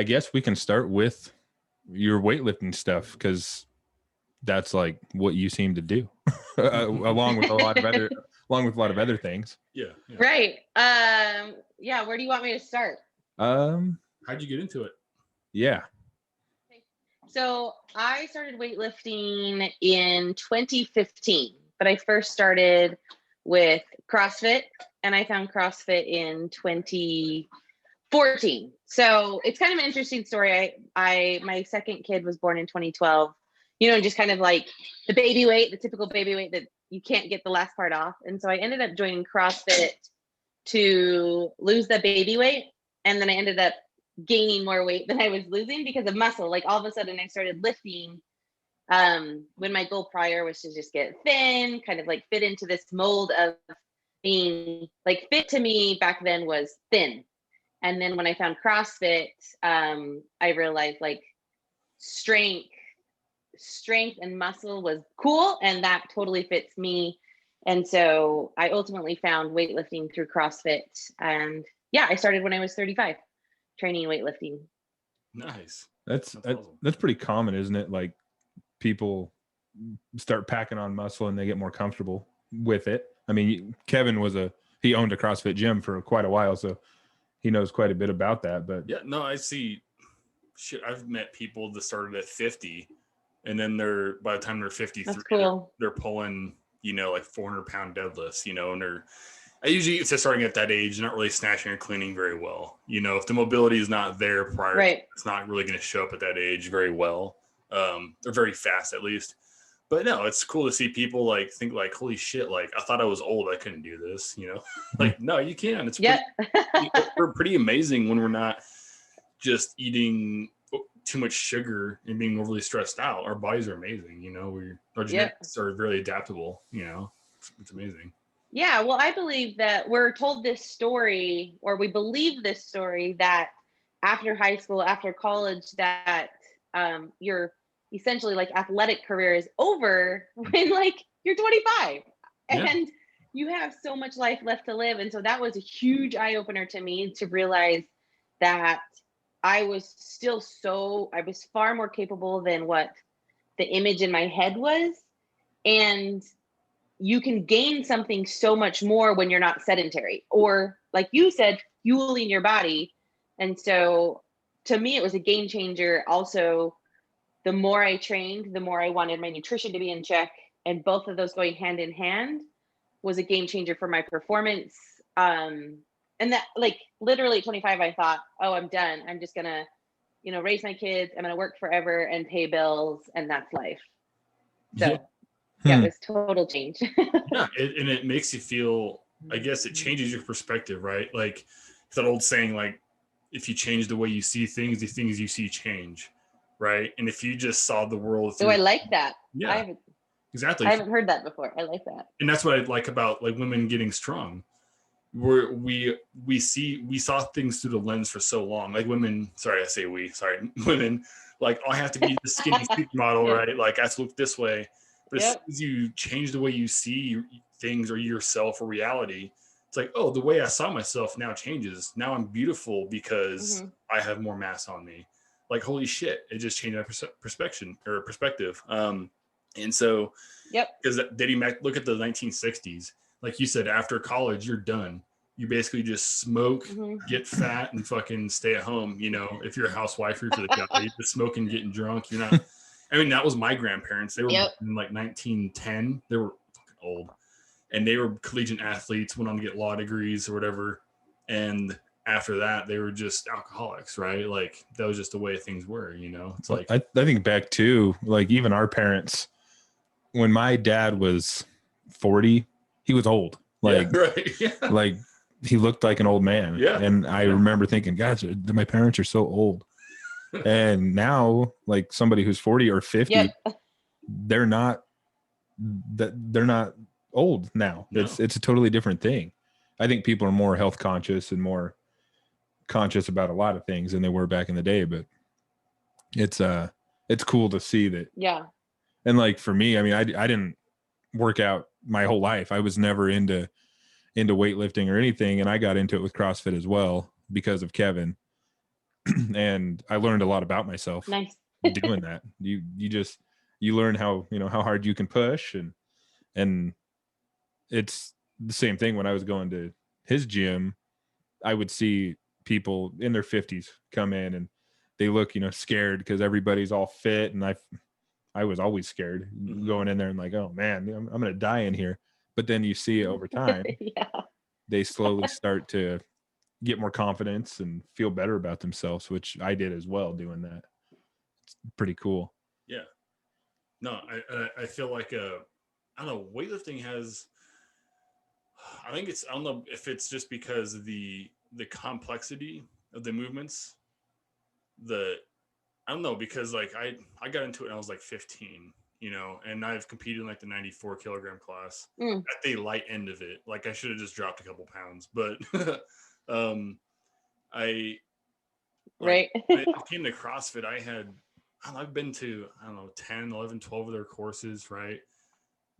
I guess we can start with your weightlifting stuff, because that's like what you seem to do, along with a lot of other things. Yeah. Right. Yeah. Where do you want me to start? How'd you get into it? Yeah. So I started weightlifting in 2015, but I first started with CrossFit, and I found CrossFit in 2014. So it's kind of an interesting story. My second kid was born in 2012, just kind of like the baby weight, the typical baby weight that you can't get the last part off. And so I ended up joining CrossFit to lose the baby weight. And then I ended up gaining more weight than I was losing because of muscle. Like all of a sudden I started lifting when my goal prior was to just get thin, kind of like fit into this mold of being like fit. To me back then was thin. And then when I found CrossFit, I realized like strength and muscle was cool, and that totally fits me. And so I ultimately found weightlifting through CrossFit. And yeah, I started when I was 35, training weightlifting. Nice. That's awesome. That's pretty common, isn't it? Like people start packing on muscle and they get more comfortable with it. I mean, Kevin he owned a CrossFit gym for quite a while, so he knows quite a bit about that. But yeah, no, I see. Shit, I've met people that started at 50, and then by the time they're 53, cool. they're pulling, like 400-pound deadlifts, and I usually, if they're starting at that age, they're not really snatching or cleaning very well. If the mobility is not there prior, right, it's not really going to show up at that age very well. They're very fast, at least. But no, it's cool to see people like think like, holy shit, like I thought I was old, I couldn't do this, like, no, you can. It's we're pretty amazing when we're not just eating too much sugar and being overly stressed out. Our bodies are amazing, our genetics are very adaptable, it's amazing. Yeah, well, I believe that we're told this story, or we believe this story, that after high school, after college, that your essentially like athletic career is over when like you're 25 and you have so much life left to live. And so that was a huge eye opener to me, to realize that I was far more capable than what the image in my head was. And you can gain something so much more when you're not sedentary, or like you said, fueling your body. And so to me, it was a game changer. Also, the more I trained, the more I wanted my nutrition to be in check. And both of those going hand in hand was a game changer for my performance. And that, like, literally at 25, I thought, oh, I'm done. I'm just going to, raise my kids. I'm going to work forever and pay bills. And that's life. So yeah, it was total change. Yeah, and it makes you feel, I guess it changes your perspective, right? Like that old saying, like, if you change the way you see things, the things you see change, right? And if you just saw the world through, I like that. Yeah, exactly. I haven't heard that before. I like that. And that's what I like about like women getting strong. We saw things through the lens for so long. Like women, women, like, I have to be the skinny supermodel, right? Like I have to look this way. But as soon as you change the way you see things or yourself or reality, it's like, oh, the way I saw myself now changes. Now I'm beautiful because I have more mass on me. Like, holy shit, it just changed my perspective. And so, because look at the 1960s. Like you said, after college, you're done. You basically just smoke, get fat, and fucking stay at home. If you're a housewife or for the guy, you're just smoking, getting drunk. You're not. I mean, that was my grandparents. They were in like 1910. They were fucking old. And they were collegiate athletes, went on to get law degrees or whatever. And after that, they were just alcoholics, right? Like, that was just the way things were, It's like, I think back to, like, even our parents, when my dad was 40, he was old. Like, like he looked like an old man. Yeah. And I remember thinking, gosh, my parents are so old. And now, like, somebody who's 40 or 50, they're not old now. No. It's a totally different thing. I think people are more health conscious and more conscious about a lot of things than they were back in the day, but it's cool to see that. Yeah. And like for me, I mean, I didn't work out my whole life. I was never into weightlifting or anything, and I got into it with CrossFit as well because of Kevin. And I learned a lot about myself Nice. doing that. You learn how, how hard you can push, and it's the same thing when I was going to his gym. I would see people in their 50s come in and they look, scared because everybody's all fit. And I was always scared going in there and like, oh man, I'm going to die in here. But then you see it over time, Yeah. they slowly start to get more confidence and feel better about themselves, which I did as well doing that. It's pretty cool. Yeah. No, I feel like, I don't know, weightlifting has, I don't know if it's just because of the complexity of the movements, I don't know, because like I got into it when I was like 15, and I've competed in like the 94 kilogram class at the light end of it. Like I should have just dropped a couple pounds, but I Right. I came to CrossFit. I've been to, I don't know, 10, 11, 12 of their courses, right?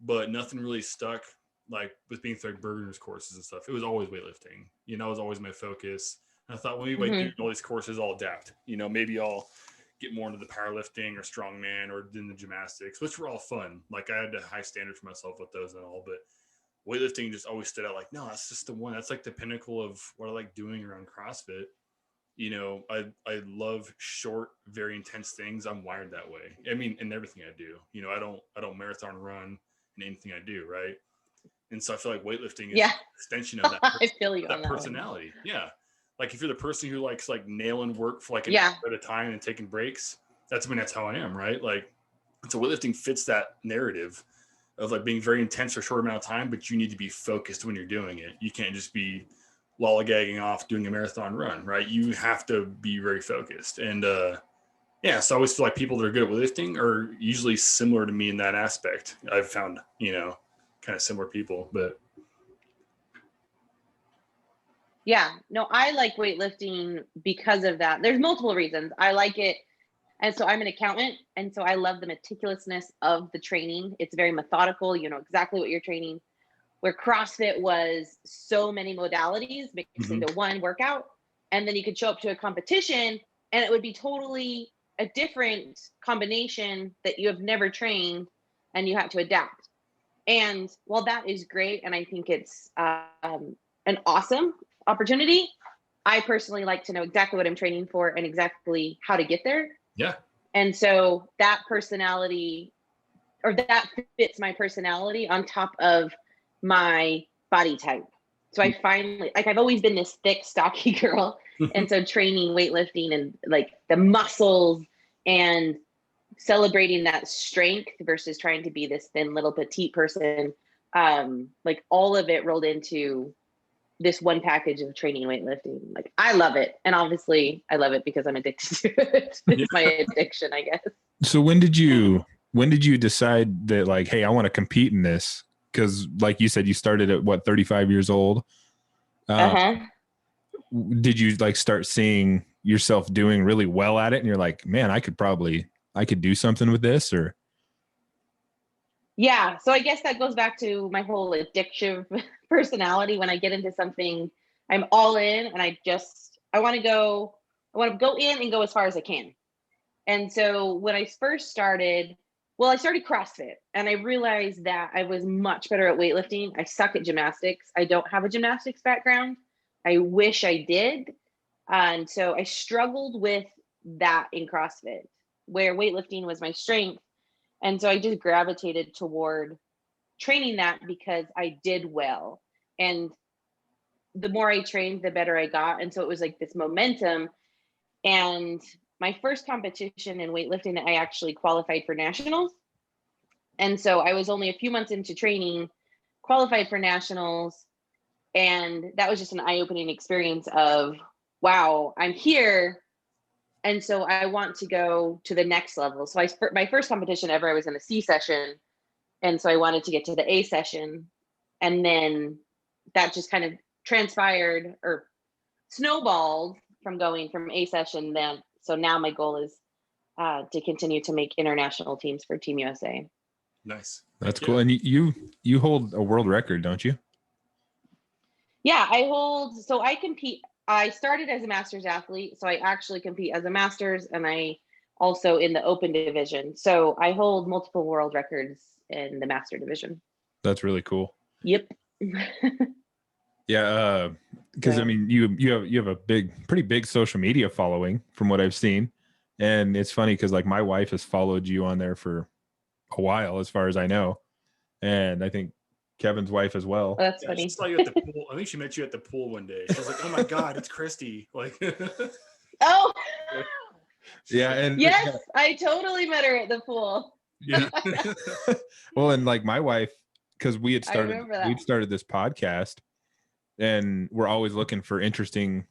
But nothing really stuck, like with being through Berger's courses and stuff. It was always weightlifting. It was always my focus. And I thought, when we do all these courses, I'll adapt. Maybe I'll get more into the powerlifting or strongman or in the gymnastics, which were all fun. Like I had a high standard for myself with those and all, but weightlifting just always stood out. Like, no, that's just the one. That's like the pinnacle of what I like doing around CrossFit. I love short, very intense things. I'm wired that way. I mean, in everything I do. I don't marathon run in anything I do, right? And so I feel like weightlifting is an extension of that, I feel you that on that personality. One. Yeah. Like if you're the person who likes like nailing work for like an hour at a time and taking breaks, that's how I am, right? Like, so weightlifting fits that narrative of like being very intense for a short amount of time, but you need to be focused when you're doing it. You can't just be lollygagging off doing a marathon run, right? You have to be very focused. And so I always feel like people that are good at weightlifting are usually similar to me in that aspect. I've found, kind of similar people, but yeah, no, I like weightlifting because of that. There's multiple reasons I like it. And so I'm an accountant. And so I love the meticulousness of the training. It's very methodical. You know exactly what you're training. Where CrossFit was so many modalities mixed into one workout. And then you could show up to a competition and it would be totally a different combination that you have never trained and you have to adapt. And while that is great, and I think it's an awesome opportunity, I personally like to know exactly what I'm training for and exactly how to get there. Yeah. And so that personality, or that fits my personality on top of my body type. So I finally, like, I've always been this thick, stocky girl. And so training weightlifting and like the muscles and celebrating that strength versus trying to be this thin little petite person, like all of it rolled into this one package of training weightlifting. Like I love it. And obviously I love it because I'm addicted to it. It's my addiction, I guess. So when did you decide that like, hey, I want to compete in this? Because like you said, you started at what, 35 years old? Did you like start seeing yourself doing really well at it? And you're like, man, I could do something with this, or? Yeah. So I guess that goes back to my whole addictive personality. When I get into something, I'm all in and I want to go in and go as far as I can. And so when I first started, I started CrossFit and I realized that I was much better at weightlifting. I suck at gymnastics. I don't have a gymnastics background. I wish I did. And so I struggled with that in CrossFit, where weightlifting was my strength. And so I just gravitated toward training that because I did well. And the more I trained, the better I got. And so it was like this momentum. And my first competition in weightlifting, I actually qualified for nationals. And so I was only a few months into training, qualified for nationals. And that was just an eye-opening experience of, wow, I'm here. And so I want to go to the next level. So my first competition ever, I was in a C session. And so I wanted to get to the A session. And then that just kind of transpired or snowballed from going from A session then. So now my goal is to continue to make international teams for Team USA. Nice. That's cool. And you hold a world record, don't you? Yeah, I compete I started as a masters athlete, so I actually compete as a masters, and I also in the open division. So I hold multiple world records in the master division. That's really cool. Yep. Yeah, because I mean, you have a pretty big social media following from what I've seen, and it's funny because like my wife has followed you on there for a while, as far as I know, and I think Kevin's wife as well. Oh, that's Yeah, funny. she saw you at the pool. I think she met you at the pool one day. She was like, "Oh my god, it's Kristi!" Like, Oh, yeah, and yes, I totally met her at the pool. yeah. Well, and like my wife, because we'd I remember that. started this podcast, and we're always looking for interesting,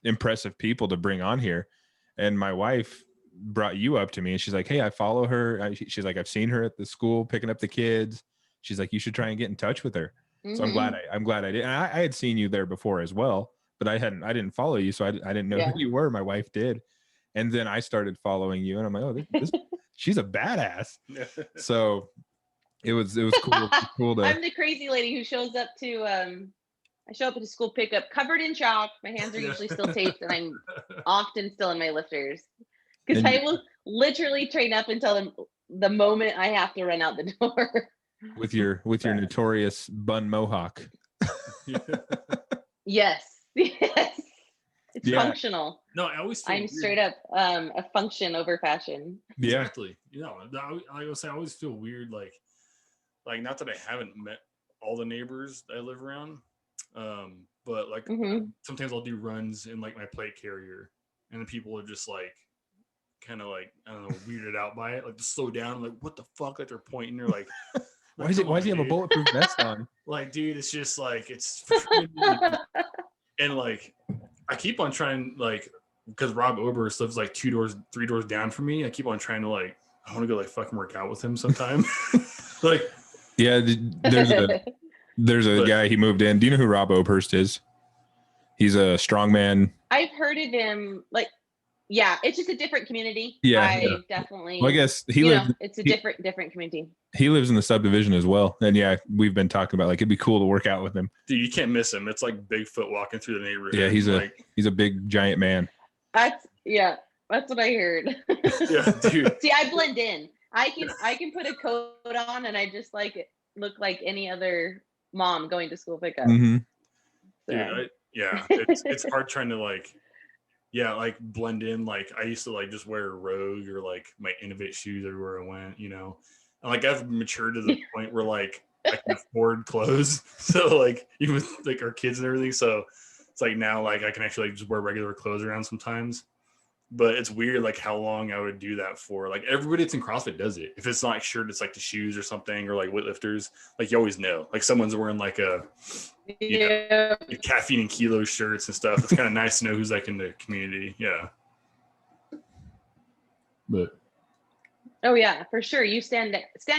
impressive people to bring on here, and my wife brought you up to me, and she's like, "Hey, I follow her." She's like, "I've seen her at the school picking up the kids." She's like, "You should try and get in touch with her." So I'm glad I did. And I had seen you there before as well, but I didn't follow you, so I didn't know who you were. My wife did, and then I started following you, and I'm like, "Oh, this she's a badass." So it was cool to. I'm the crazy lady who shows up to I show up at a school pickup covered in chalk. My hands are usually still taped, and I'm often still in my lifters because I will literally train up until the moment I have to run out the door. With your notorious bun mohawk. Yes. It's functional. No, I always feel I'm weird. straight up a function over fashion. Exactly. You know, I would say I always feel weird, like not that I haven't met all the neighbors that I live around, but like sometimes I'll do runs in like my plate carrier, and the people are just like kind of like, I don't know, weirded out by it, like to slow down, like what the fuck, like they're pointing, they're like, why does he have a bulletproof vest on? Like, dude, it's just like it's and like I keep on trying, like, because Rob Oberst lives like 3 doors down from me. I keep on trying to like, I want to go like fucking work out with him sometime. Like, yeah, there's a guy, he moved in. Do you know who Rob Oberst is? He's a strongman. I've heard of him. Like, yeah, it's just a different community. Definitely. Well, I guess it's a different community. He lives in the subdivision as well, and yeah, we've been talking about like it'd be cool to work out with him. Dude, you can't miss him. It's like Bigfoot walking through the neighborhood. Yeah, he's a big giant man. That's what I heard. Yeah, dude. See, I blend in. I can put a coat on, and I just like look like any other mom going to school pickup. Mm-hmm. So. Dude, it's hard trying to like blend in. Like I used to like just wear a Rogue or like my Innovate shoes everywhere I went, you know. And like I've matured to the point where like I can afford clothes. So like even with like our kids and everything. So it's like now like I can actually like just wear regular clothes around sometimes. But it's weird like how long I would do that for. Like everybody that's in CrossFit does it. If it's not shirt, it's like the shoes or something, or like weightlifters. Like you always know. Like someone's wearing like a caffeine and kilo shirts and stuff. It's kind of nice to know who's like in the community. Yeah. But oh yeah, for sure. You stand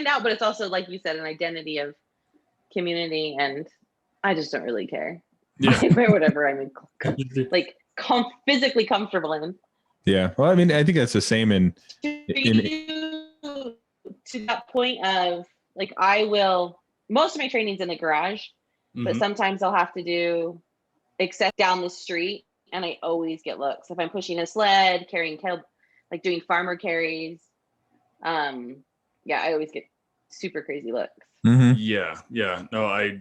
out, but it's also like you said, an identity of community, and I just don't really care. Yeah. I wear whatever I'm like physically comfortable in. Yeah. Well, I mean, I think that's the same to that point of like most of my training's in the garage, but sometimes I'll have to do access down the street, and I always get looks if I'm pushing a sled, carrying like doing farmer carries. I always get super crazy looks. Yeah. No, I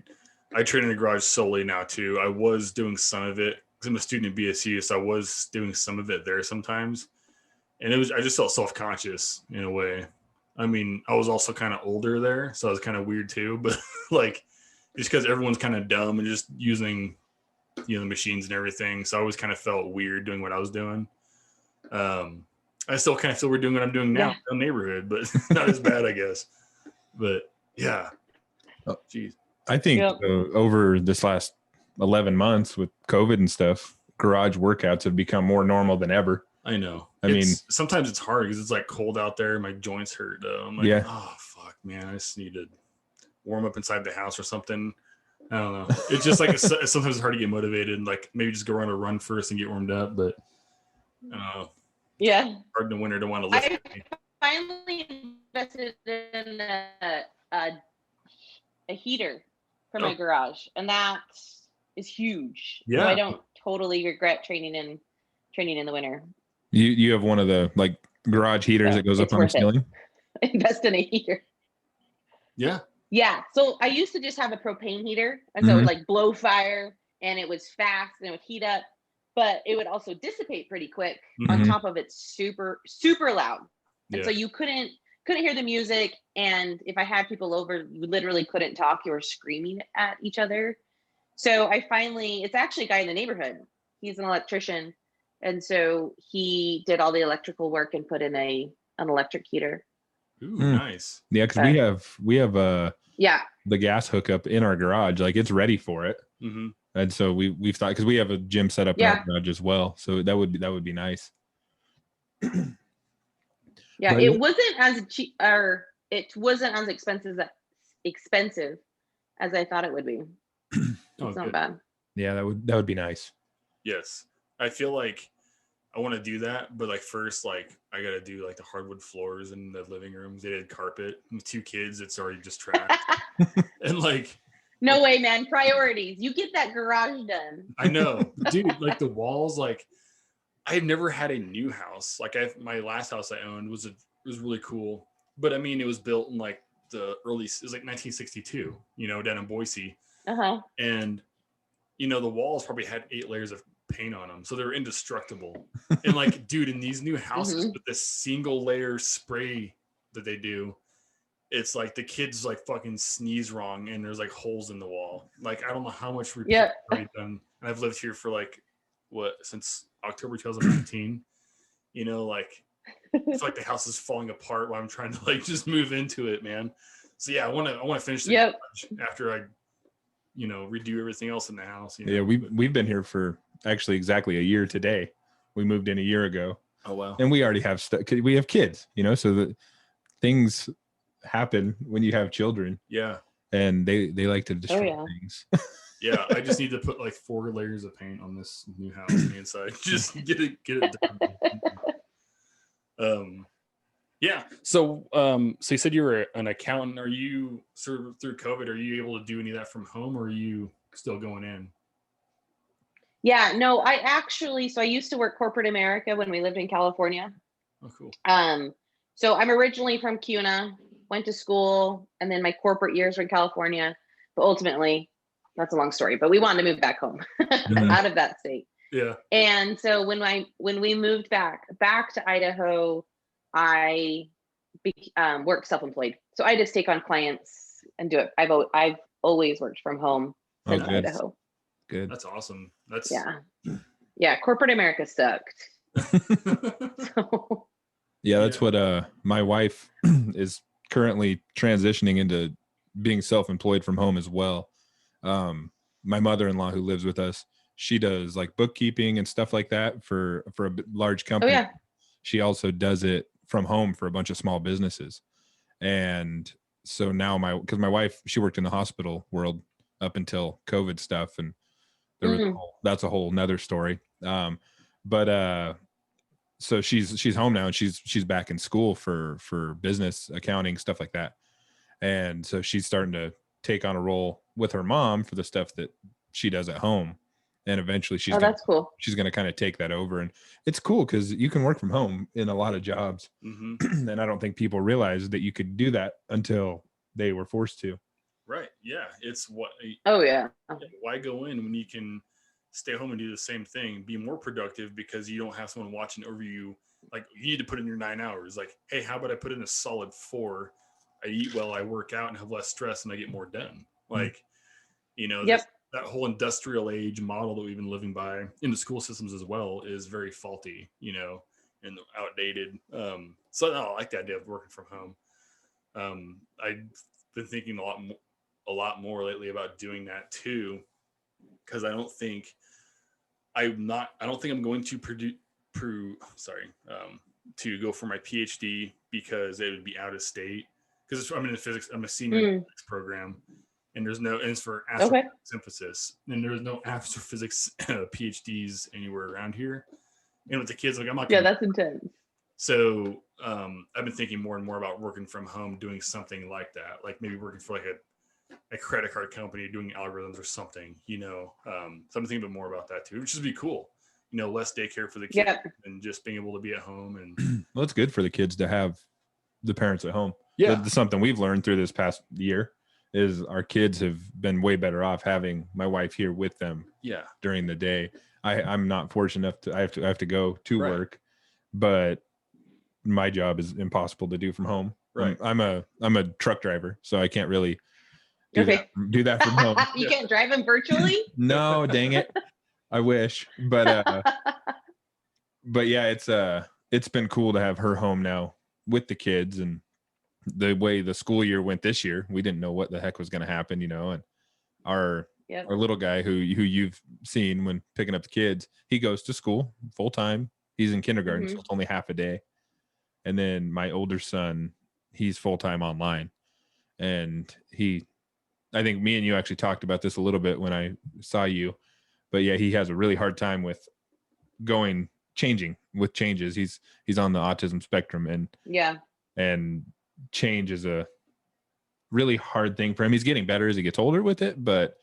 train in the garage solely now too. I was doing some of it because I'm a student at BSU, so I was doing some of it there sometimes, and I just felt self-conscious in a way. I mean, I was also kind of older there, so it was kind of weird too. But like, just because everyone's kind of dumb and just using, the machines and everything, so I always kind of felt weird doing what I was doing. I still kind of feel we're doing what I'm doing now in the neighborhood, but not as bad, I guess. But yeah, geez. I think over this last 11 months with COVID and stuff, garage workouts have become more normal than ever. I know. I mean, sometimes it's hard because it's like cold out there. My joints hurt though. I'm like, oh fuck, man, I just need to warm up inside the house or something. I don't know. It's just like sometimes it's hard to get motivated. Like maybe just go on a run first and get warmed up. But I don't know. Yeah. Hard in the winter to want to lift. I finally invested in a heater for my garage, and that is huge. Yeah. So I don't totally regret training in the winter. You have one of the like garage heaters So that goes up it's on the worth it. ceiling. Invest in a heater. Yeah. Yeah. So I used to just have a propane heater, and so it would like blow fire, and it was fast, and it would heat up, but it would also dissipate pretty quick. On top of it, super super loud, and so you couldn't hear the music. And if I had people over, you literally couldn't talk. You were screaming at each other. So it's actually a guy in the neighborhood. He's an electrician, and so he did all the electrical work and put in an electric heater. Ooh, nice. Yeah, because we have the gas hookup in our garage, like it's ready for it. And so we've thought, because we have a gym set up in our garage as well, so that would be nice. Yeah, But it wasn't as cheap, or it wasn't as expensive as I thought it would be. It's not bad. Yeah, that would be nice. Yes, I feel like I want to do that, but like first, like I got to do like the hardwood floors in the living rooms. They did carpet. With 2 kids, it's already just trash. And like, no way, man. Priorities. You get that garage done. I know, dude. Like the walls, like I've never had a new house. Like my last house I owned was really cool, but I mean it was built in like it was like 1962, down in Boise. And the walls probably had 8 layers of paint on them, so they were indestructible. And like, dude, in these new houses with this single layer spray that they do, it's like the kids like fucking sneeze wrong and there's like holes in the wall. Like I don't know how much repair I've already done. And I've lived here for like since October 2019. Like it's like the house is falling apart while I'm trying to like just move into it, man. So yeah, I want to finish the garage after I redo everything else in the house. Yeah, we've been here for actually exactly a year today. We moved in a year ago. Oh wow. And we already have stuff. We have kids, so that things happen when you have children. Yeah. And they like to destroy things. Yeah, I just need to put like 4 layers of paint on this new house on the inside. Just get it done. Yeah. So you said you were an accountant. Are you sort of through COVID? Are you able to do any of that from home, or are you still going in? Yeah, no, so I used to work corporate America when we lived in California. Oh, cool. So I'm originally from CUNA, went to school, and then my corporate years were in California. But ultimately, that's a long story. But we wanted to move back home, out of that state. Yeah. And so when we moved back to Idaho, I worked self-employed. So I just take on clients and do it. I've always worked from home since Idaho. Good. That's awesome. That's corporate America sucked. So. Yeah, that's what my wife is currently transitioning into, being self-employed from home as well. My mother-in-law who lives with us, she does like bookkeeping and stuff like that for a large company. Oh, yeah. She also does it from home for a bunch of small businesses. And so now because my wife, she worked in the hospital world up until COVID stuff, and there was that's a whole nother story. So she's home now, and she's back in school for business accounting, stuff like that. And so she's starting to take on a role with her mom for the stuff that she does at home. And eventually that's cool. She's going to kind of take that over. And it's cool because you can work from home in a lot of jobs. And I don't think people realize that you could do that until they were forced to. Right. Yeah. It's what. Oh, yeah. Why go in when you can stay home and do the same thing, be more productive because you don't have someone watching over you. Like you need to put in your 9 hours. Like, hey, how about I put in a solid 4? I eat well, I work out and have less stress, and I get more done. Like, that whole industrial age model that we've been living by in the school systems as well is very faulty, and outdated. So I like the idea of working from home. I've been thinking a lot more lately about doing that too, because I don't think I'm going to to go for my PhD because it would be out of state. Because I'm in physics, I'm a senior physics program, and it's for astrophysics emphasis, and there's no astrophysics PhDs anywhere around here. And with the kids, like I'm not. Yeah, that's intense. So I've been thinking more and more about working from home, doing something like that, like maybe working for like a credit card company doing algorithms or something, something to think about more about that too, which would be cool. Less daycare for the kids and just being able to be at home. And well, it's good for the kids to have the parents at home. Yeah. That's something we've learned through this past year is our kids have been way better off having my wife here with them during the day. I'm not fortunate enough to I have to go to work, but my job is impossible to do from home. Right. I'm a truck driver, so I can't really do that from home. You can't drive them virtually? No, dang it. I wish. But yeah, it's been cool to have her home now with the kids. And the way the school year went this year, we didn't know what the heck was going to happen, and our little guy who you've seen when picking up the kids, he goes to school full time. He's in kindergarten, so it's only half a day. And then my older son, he's full time online. And I think me and you actually talked about this a little bit when I saw you, but yeah, he has a really hard time with changing with changes. He's on the autism spectrum, and change is a really hard thing for him. He's getting better as he gets older with it, but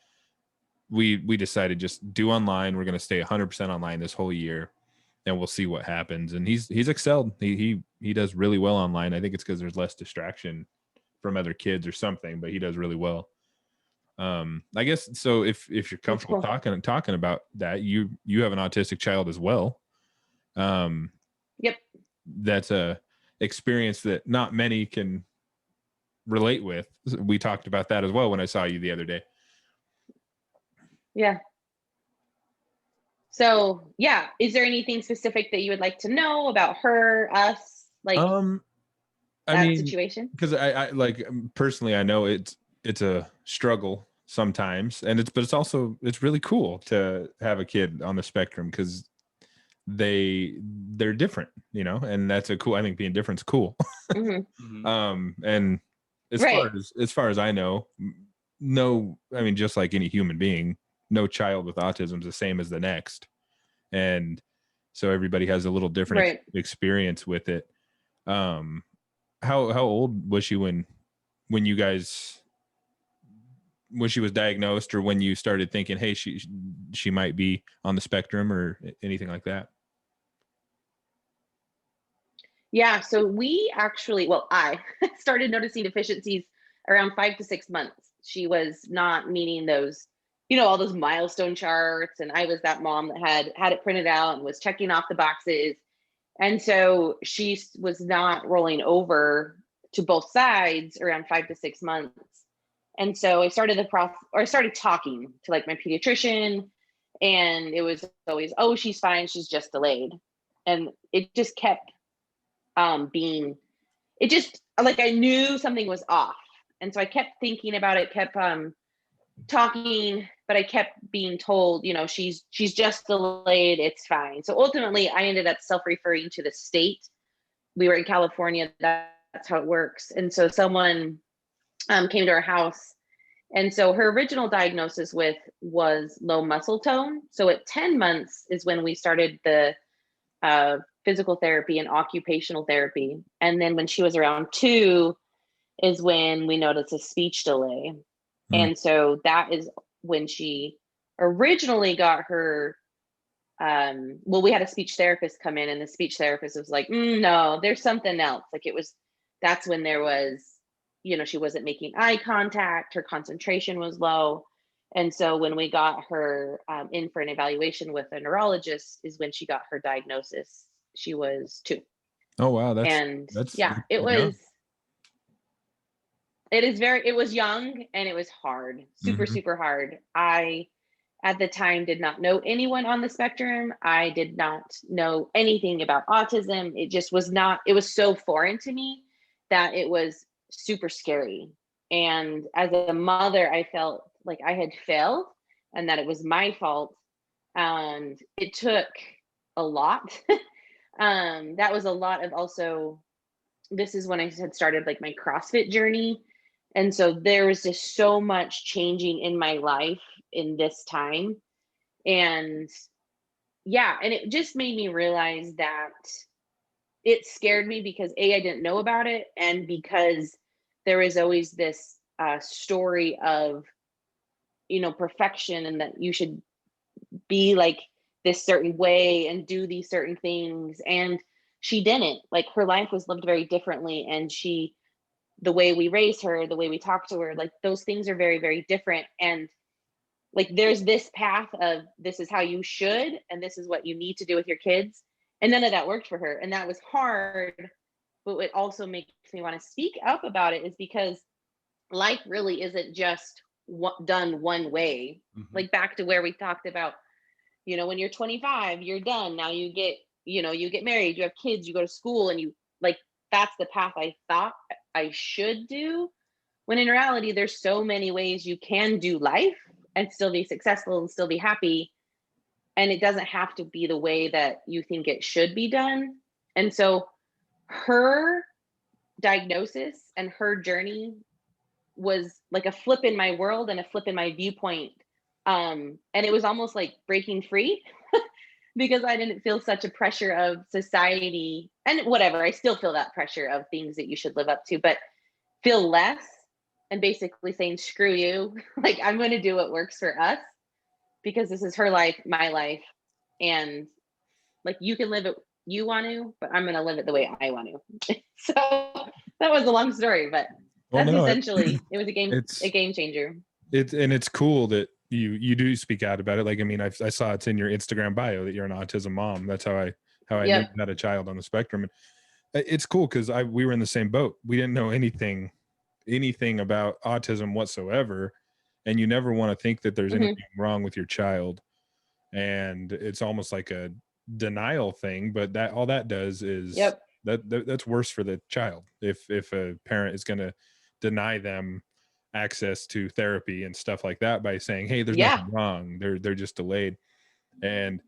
we decided just do online. We're going to stay 100% online this whole year, and we'll see what happens. And he's excelled. He does really well online. I think it's because there's less distraction from other kids or something, but he does really well. I guess so. If you're comfortable talking about that, you have an autistic child as well. Yep. That's a experience that not many can relate with. We talked about that as well when I saw you the other day. Yeah. So yeah, is there anything specific that you would like to know about her, us, like situation? Because I like personally, I know it's a struggle sometimes, and it's really cool to have a kid on the spectrum because they're different, and that's I think being different's cool. And as far as I know, just like any human being, no child with autism is the same as the next, and so everybody has a little different experience with it. How old was she when she was diagnosed, or when you started thinking, hey, she might be on the spectrum or anything like that? Yeah, so I started noticing deficiencies around 5 to 6 months. She was not meeting those, all those milestone charts. And I was that mom that had it printed out and was checking off the boxes. And so she was not rolling over to both sides around 5 to 6 months. And so I started I started talking to like my pediatrician, and it was always, oh, she's fine, she's just delayed. And it just kept I knew something was off. And so I kept thinking about it, kept talking, but I kept being told, she's just delayed, it's fine. So ultimately I ended up self-referring to the state. We were in California, that's how it works. And so someone came to our house. And so her original diagnosis was low muscle tone. So at 10 months is when we started the physical therapy and occupational therapy. And then when she was around 2 is when we noticed a speech delay. And so that is when she originally got her, we had a speech therapist come in, and the speech therapist was like, no, there's something else. Like that's when there was, she wasn't making eye contact, her concentration was low. And so when we got her in for an evaluation with a neurologist is when she got her diagnosis. She was 2. Oh, wow. It was young, and it was hard, super hard. I, at the time, did not know anyone on the spectrum. I did not know anything about autism. It just was it was so foreign to me that it was super scary. And as a mother, I felt like I had failed and that it was my fault. And it took a lot. That was a lot of also, this is when I had started like my CrossFit journey. And so there was just so much changing in my life in this time. And and it just made me realize that it scared me because I didn't know about it. And because there was always this story of, perfection, and that you should be like this certain way and do these certain things. And she didn't. Like, her life was lived very differently, and the way we raised her, the way we talk to her, like, those things are very, very different. And like, there's this path of, this is how you should, and this is what you need to do with your kids, and none of that worked for her, and that was hard. But it also makes me want to speak up about it, is because life really isn't just done one way. Mm-hmm. Like, back to where we talked about, when you're 25, you're done. Now you get, you get married, you have kids, you go to school, and you, like, that's the path I thought I should do. When in reality, there's so many ways you can do life and still be successful and still be happy. And it doesn't have to be the way that you think it should be done. And so her diagnosis and her journey was like a flip in my world and a flip in my viewpoint. And it was almost like breaking free because I didn't feel such a pressure of society, and whatever. I still feel that pressure of things that you should live up to, but feel less, and basically saying, screw you. Like, I'm going to do what works for us, because this is her life, my life. And like, you can live it you want to, but I'm going to live it the way I want to. So that was a long story, but that's essentially, it was a game changer. It's cool that you do speak out about it. Like, I mean, I saw it's in your Instagram bio that you're an autism mom. That's how I knew you had a child on the spectrum. And it's cool because we were in the same boat. We didn't know anything about autism whatsoever, and you never want to think that there's anything wrong with your child. And it's almost like a denial thing, but that all that does is that's worse for the child if a parent is going to deny them access to therapy and stuff like that by saying, hey, there's nothing wrong, they're just delayed. And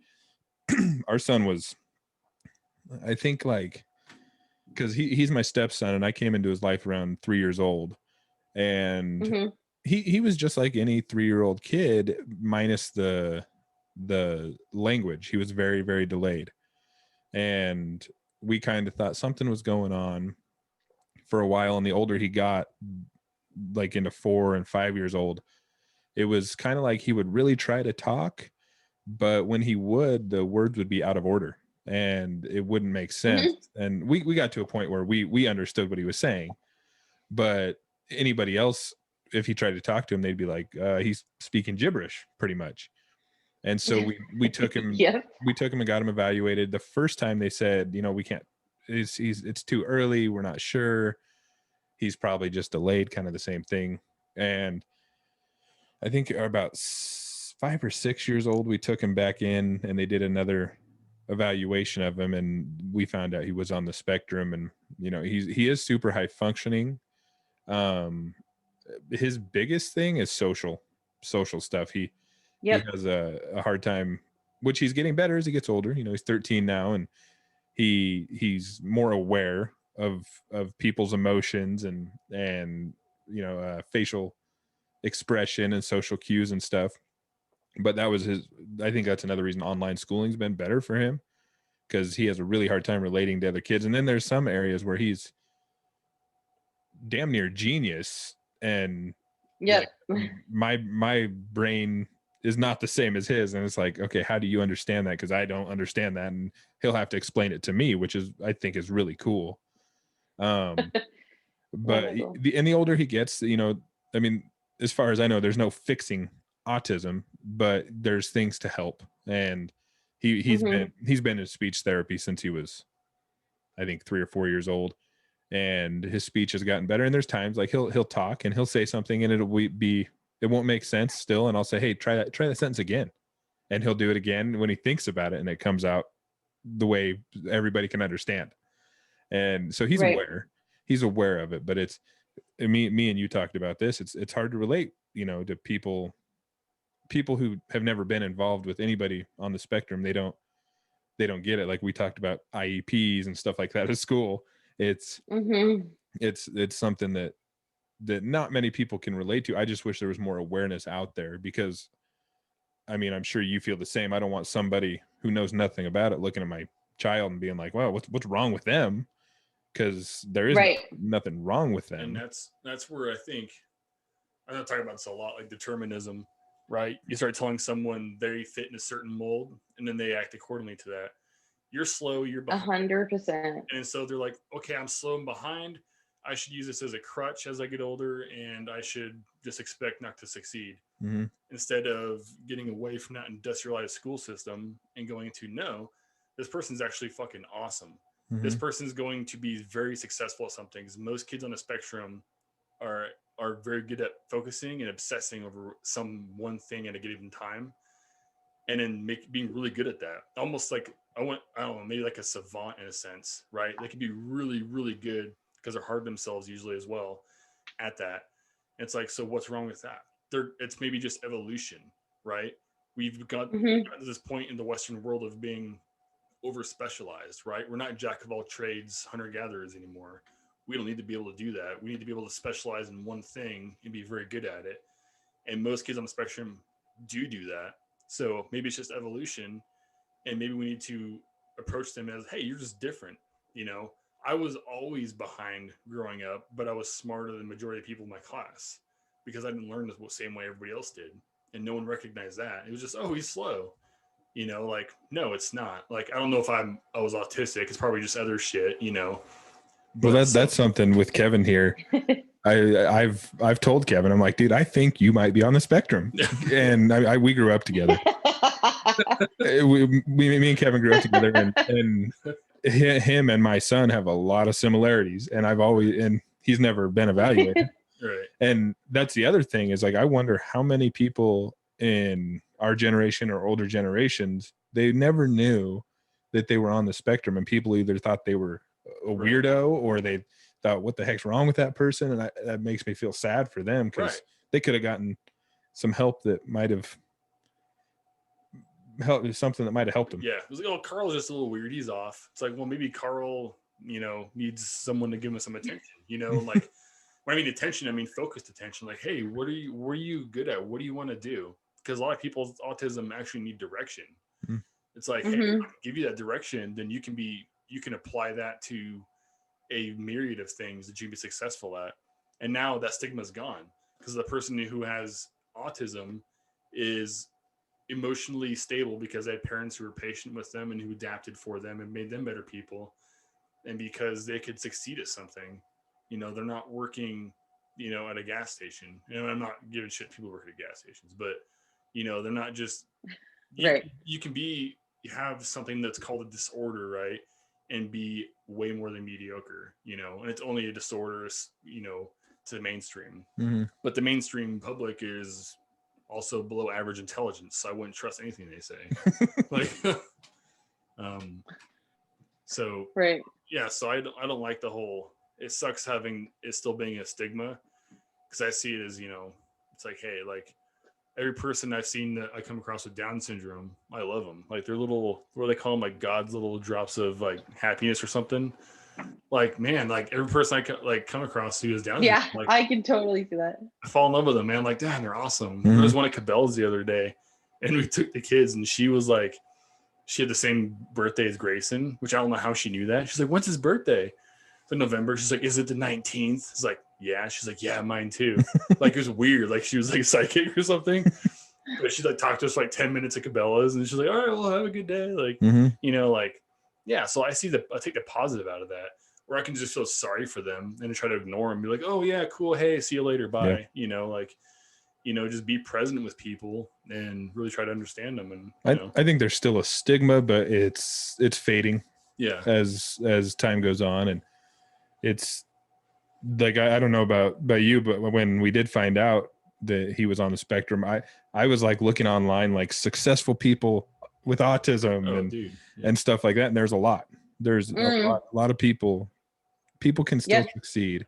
our son was, I think, like, because he's my stepson, and I came into his life around 3 years old, and he was just like any 3-year-old kid, minus the language. He was very, very delayed, and we kind of thought something was going on for a while. And the older he got, like into 4 and 5 years old, it was kind of like he would really try to talk, but when he would, the words would be out of order and it wouldn't make sense. And we got to a point where we understood what he was saying, but anybody else, if he tried to talk to him, they'd be like, he's speaking gibberish pretty much. And so we took him we took him and got him evaluated. The first time they said, we can't, it's too early, we're not sure, he's probably just delayed, kind of the same thing. And I think about 5 or 6 years old, we took him back in and they did another evaluation of him, and we found out he was on the spectrum. And he is super high functioning. His biggest thing is social stuff. He has a hard time, which he's getting better as he gets older. He's 13 now, and he's more aware of people's emotions and facial expression and social cues and stuff. But that was I think that's another reason online schooling's been better for him, because he has a really hard time relating to other kids. And then there's some areas where he's damn near genius, and like, my brain is not the same as his, and it's like, okay, how do you understand that? Because I don't understand that, and he'll have to explain it to me, which is, I think, is really cool. But the older he gets, I mean, as far as I know, there's no fixing autism, but there's things to help. And he's been in speech therapy since he was, I think, 3 or 4 years old, and his speech has gotten better. And there's times like he'll talk and he'll say something and it won't make sense still, and I'll say, hey, try that sentence again, and he'll do it again when he thinks about it, and it comes out the way everybody can understand. And so he's aware of it. But it's me and you talked about this, it's hard to relate to people who have never been involved with anybody on the spectrum. They don't get it. Like, we talked about IEPs and stuff like that at school. It's something that not many people can relate to. I just wish there was more awareness out there, because I mean, I'm sure you feel the same. I don't want somebody who knows nothing about it looking at my child and being like, wow, what's wrong with them? Because there is nothing wrong with them. And that's where I think I'm not talking about this a lot, like determinism, right? You start telling someone they fit in a certain mold, and then they act accordingly to that. You're slow, you're behind, 100%. and so they're like, okay, I'm slow and behind. I should use this as a crutch as I get older, and I should just expect not to succeed. Mm-hmm. Instead of getting away from that industrialized school system and going to no, this person's actually fucking awesome. Mm-hmm. This person's going to be very successful at something. Most kids on the spectrum are are very good at focusing and obsessing over some one thing at a given time, and then being really good at that. Almost like I don't know, maybe like a savant in a sense, right? They can be really, really good because they're hard themselves usually as well at that. And it's like, so what's wrong with that? It's maybe just evolution, right? We've got Mm-hmm. to this point in the Western world of being over specialized, right? We're not jack of all trades, hunter gatherers anymore. We don't need to be able to do that. We need to be able to specialize in one thing and be very good at it. And most kids on the spectrum do that. So maybe it's just evolution, and maybe we need to approach them as, hey, you're just different. You know, I was always behind growing up, but I was smarter than the majority of people in my class because I didn't learn the same way everybody else did. And no one recognized that. It was just, oh, he's slow. You know, like, no, it's not. Like, I don't know if I was autistic. It's probably just other shit, you know. But well, that's something with Kevin here. I've told Kevin, I'm like, dude, I think you might be on the spectrum. And we grew up together. Me and Kevin grew up together, and him and my son have a lot of similarities. And he's never been evaluated. Right. And that's the other thing is, like, I wonder how many people in our generation or older generations, they never knew that they were on the spectrum, and people either thought they were a weirdo or they thought, what the heck's wrong with that person? And that makes me feel sad for them, because they could have gotten some help that might have helped, something that might have helped them. Yeah. It was like, oh, Carl's just a little weird. He's off. It's like, well, maybe Carl, you know, needs someone to give him some attention, you know, like when I mean attention, I mean focused attention. Like, hey, what are you good at? What do you want to do? Because a lot of people's autism actually need direction. Mm-hmm. It's like, hey, if I give you that direction, then you can apply that to a myriad of things that you can be successful at. And now that stigma is gone, because the person who has autism is emotionally stable because they had parents who were patient with them and who adapted for them and made them better people. And because they could succeed at something, you know, they're not working, you know, at a gas station. You know, I'm not giving shit people work at gas stations, but, you know, they're not just, you can have something that's called a disorder, right? And be way more than mediocre, you know, and it's only a disorder, you know, to the mainstream. Mm-hmm. But the mainstream public is also below average intelligence, so I wouldn't trust anything they say. Like, so yeah, so I don't like the whole. It sucks having it still being a stigma, because I see it as, you know, it's like, hey, like every person I've seen that I come across with Down syndrome, I love them. Like they're little, what do they call them? Like God's little drops of like happiness or something. Like, man, like every person I come across who is Down syndrome, like, I can totally see that. I fall in love with them, man. Like, damn, they're awesome. There was one at Cabela's the other day, and we took the kids, and she was like, she had the same birthday as Grayson, which I don't know how she knew that. She's like, when's his birthday? It's like November. She's like, is it the 19th? It's like, yeah. She's like, yeah, mine too. Like, it was weird. Like, she was like psychic or something. But she like talked to us for like 10 minutes at Cabela's, and she's like, all right, well, have a good day. Like, you know, like, yeah. So I take the positive out of that, where I can just feel sorry for them and try to ignore them, be like, oh yeah, cool, hey, see you later, bye. Yeah. You know, like, you know, just be present with people and really try to understand them. And I think there's still a stigma, but it's fading. Yeah. As time goes on, and it's like, I don't know about you, but when we did find out that he was on the spectrum, I was like looking online, like successful people with autism and stuff like that. And there's a lot. There's a lot of people can still succeed.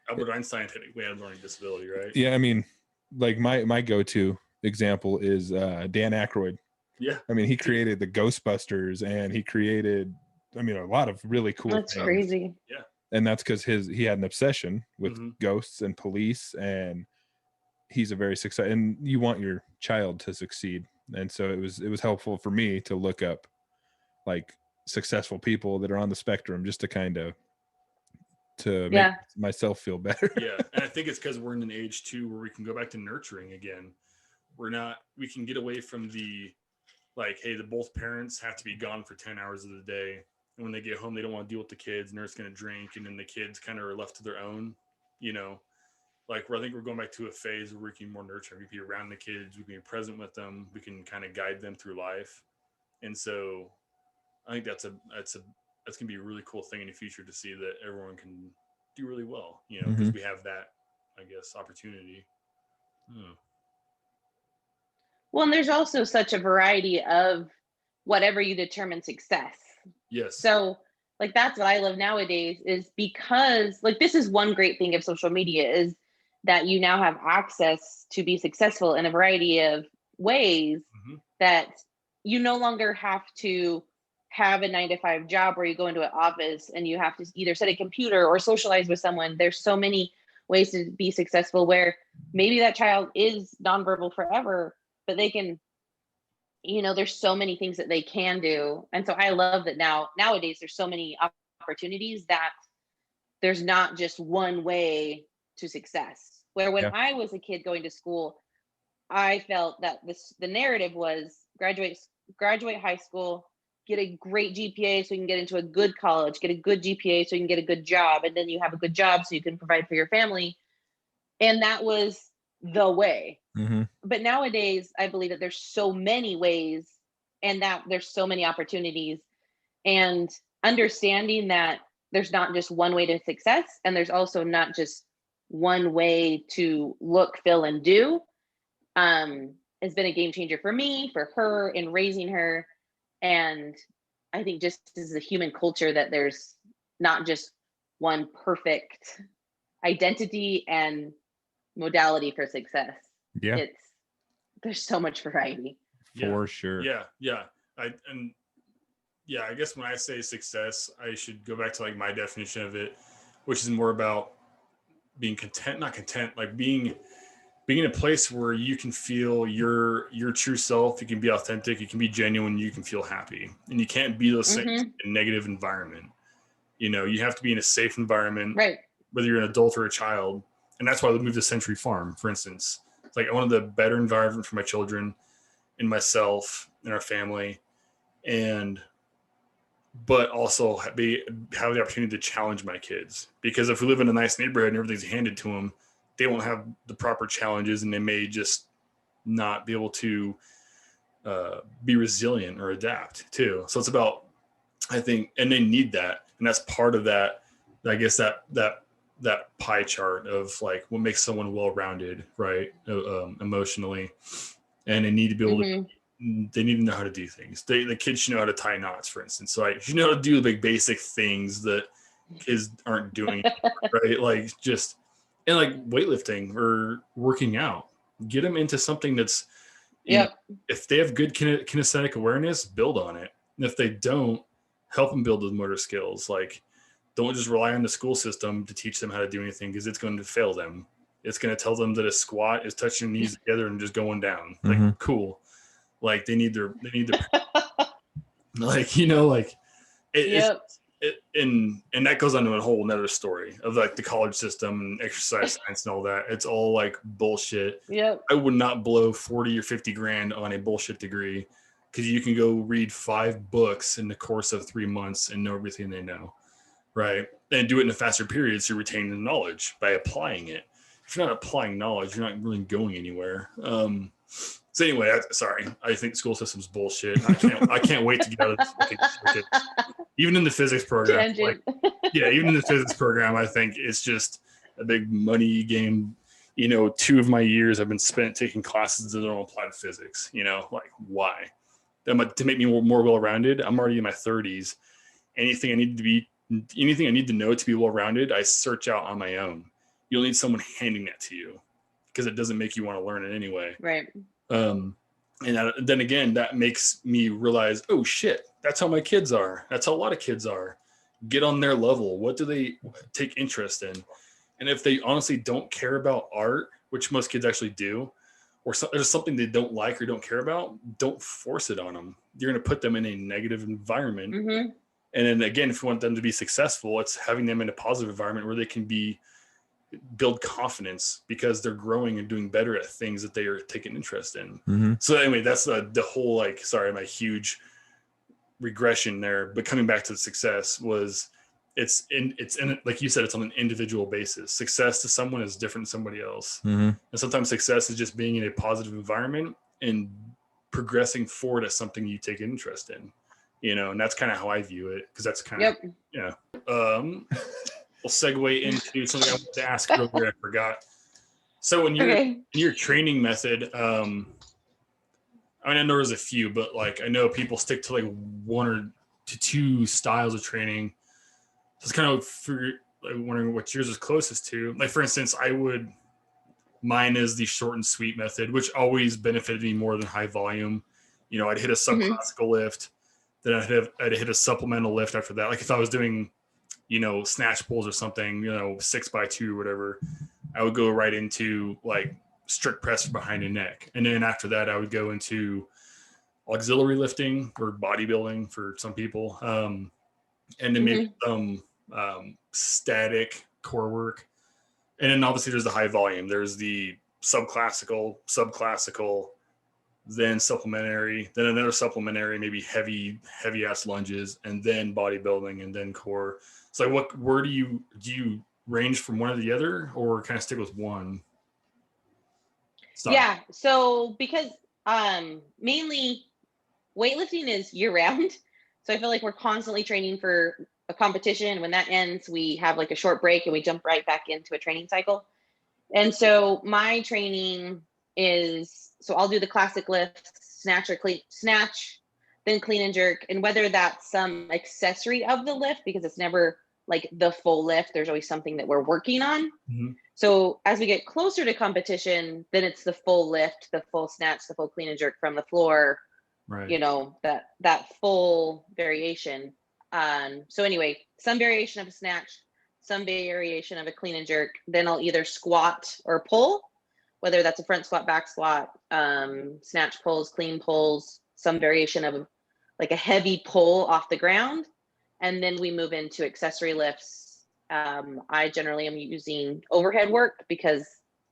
Albert Einstein technically had a learning disability, right? Yeah. I mean, like my go-to example is Dan Aykroyd. Yeah. I mean, he created the Ghostbusters, and he created, I mean, a lot of really cool things. That's crazy. Yeah. And that's because he had an obsession with ghosts and police, and he's a very successful, and you want your child to succeed. And so it was helpful for me to look up like successful people that are on the spectrum, just to kind of to make myself feel better. Yeah. And I think it's because we're in an age too where we can go back to nurturing again. We can get away from the, like, hey, both parents have to be gone for 10 hours of the day. And when they get home, they don't want to deal with the kids, and they're just going to drink. And then the kids kind of are left to their own, you know, like, where I think we're going back to a phase where we can be more nurturing. We can be around the kids. We can be present with them. We can kind of guide them through life. And so I think that's going to be a really cool thing in the future to see that everyone can do really well, you know, because we have that, I guess, opportunity. Well, and there's also such a variety of whatever you determine success. Yes. So, like, that's what I love nowadays, is because, like, this is one great thing of social media, is that you now have access to be successful in a variety of ways, that you no longer have to have a 9-to-5 job where you go into an office and you have to either set a computer or socialize with someone. There's so many ways to be successful, where maybe that child is nonverbal forever, but they can, you know, there's so many things that they can do. And so I love that nowadays there's so many opportunities that there's not just one way to success. Where when I was a kid going to school, I felt that the narrative was graduate high school, get a great GPA so you can get into a good college, get a good GPA so you can get a good job, and then you have a good job so you can provide for your family. And that was the way. But nowadays, I believe that there's so many ways, and that there's so many opportunities, and understanding that there's not just one way to success, and there's also not just one way to look, feel, and do, has been a game changer for me, for her, in raising her. And I think just as a human culture, that there's not just one perfect identity and modality for success. There's so much variety. For sure. Yeah. I guess when I say success, I should go back to, like, my definition of it, which is more about being not content, like being in a place where you can feel your true self, you can be authentic, you can be genuine, you can feel happy. And you can't be those things in a negative environment. You know, you have to be in a safe environment, right? Whether you're an adult or a child. And that's why we moved to Century Farm, for instance. It's like, I wanted the better environment for my children and myself and our family, but also have the opportunity to challenge my kids. Because if we live in a nice neighborhood and everything's handed to them, they won't have the proper challenges, and they may just not be able to be resilient or adapt too. So it's about, I think, and they need that. And that's part of that, I guess, that pie chart of, like, what makes someone well-rounded, right? Emotionally. And they need to be able to, they need to know how to do things. The kids should know how to tie knots, for instance. So, like, you know how to do the big basic things that kids aren't doing, right? Like, just, and like weightlifting or working out, get them into something that's, you know, if they have good kinesthetic awareness, build on it. And if they don't, help them build those motor skills. Like, don't just rely on the school system to teach them how to do anything, because it's going to fail them. It's going to tell them that a squat is touching your knees together and just going down. Like, cool. Like, they need their like, you know, like and that goes on to a whole nother story of, like, the college system and exercise science and all that. It's all, like, bullshit. I would not blow 40 or 50 grand on a bullshit degree, because you can go read 5 books in the course of 3 months and know everything they know. Right. And do it in a faster period, so you retain the knowledge by applying it. If you're not applying knowledge, you're not really going anywhere. So anyway, I think school system's bullshit. I can't wait to get out of this fucking shit. Even in the physics program, even in the physics program, I think it's just a big money game. You know, 2 of my years I've been spent taking classes that don't apply to physics. You know, like, why? To make me more well-rounded. I'm already in my 30s. Anything I need to know to be well-rounded, I search out on my own. You don't need someone handing that to you, because it doesn't make you want to learn it anyway. Right. And then again, that makes me realize, oh shit, that's how my kids are. That's how a lot of kids are. Get on their level. What do they take interest in? And if they honestly don't care about art, which most kids actually do, or there's something they don't like or don't care about, don't force it on them. You're going to put them in a negative environment. And then again, if you want them to be successful, it's having them in a positive environment where they can build confidence because they're growing and doing better at things that they are taking interest in. Mm-hmm. So anyway, that's the whole, like, sorry, my huge regression there, but coming back to the success was it's in like you said, it's on an individual basis. Success to someone is different than somebody else. Mm-hmm. And sometimes success is just being in a positive environment and progressing forward as something you take interest in, and that's kind of how I view it, because that's kind of, yeah. We'll segue into something I wanted to ask earlier. I forgot. So in your training method, I mean, I know there's a few, but like, I know people stick to like 1 or 2 styles of training. So it's kind of wondering what yours is closest to. Like, for instance, mine is the short and sweet method, which always benefited me more than high volume. I'd hit a subclassical lift, then I'd hit a supplemental lift after that. Like if I was doing, snatch pulls or something, 6x2 or whatever, I would go right into like strict press behind the neck. And then after that, I would go into auxiliary lifting or bodybuilding for some people. And then maybe some static core work. And then obviously there's the high volume. There's the subclassical, then supplementary, then another supplementary, maybe heavy ass lunges, and then bodybuilding, and then core. So where do you range from one or the other, or kind of stick with one? Stop. Yeah. So because mainly weightlifting is year round. So I feel like we're constantly training for a competition. When that ends, we have like a short break and we jump right back into a training cycle. And so my training is, so I'll do the classic lift, snatch, then clean and jerk. And whether that's some accessory of the lift, because it's never like the full lift, there's always something that we're working on. Mm-hmm. So as we get closer to competition, then it's the full lift, the full snatch, the full clean and jerk from the floor, right? That full variation. So anyway, some variation of a snatch, some variation of a clean and jerk. Then I'll either squat or pull, whether that's a front squat, back squat, snatch pulls, clean pulls, some variation of like a heavy pull off the ground. And then we move into accessory lifts. I generally am using overhead work because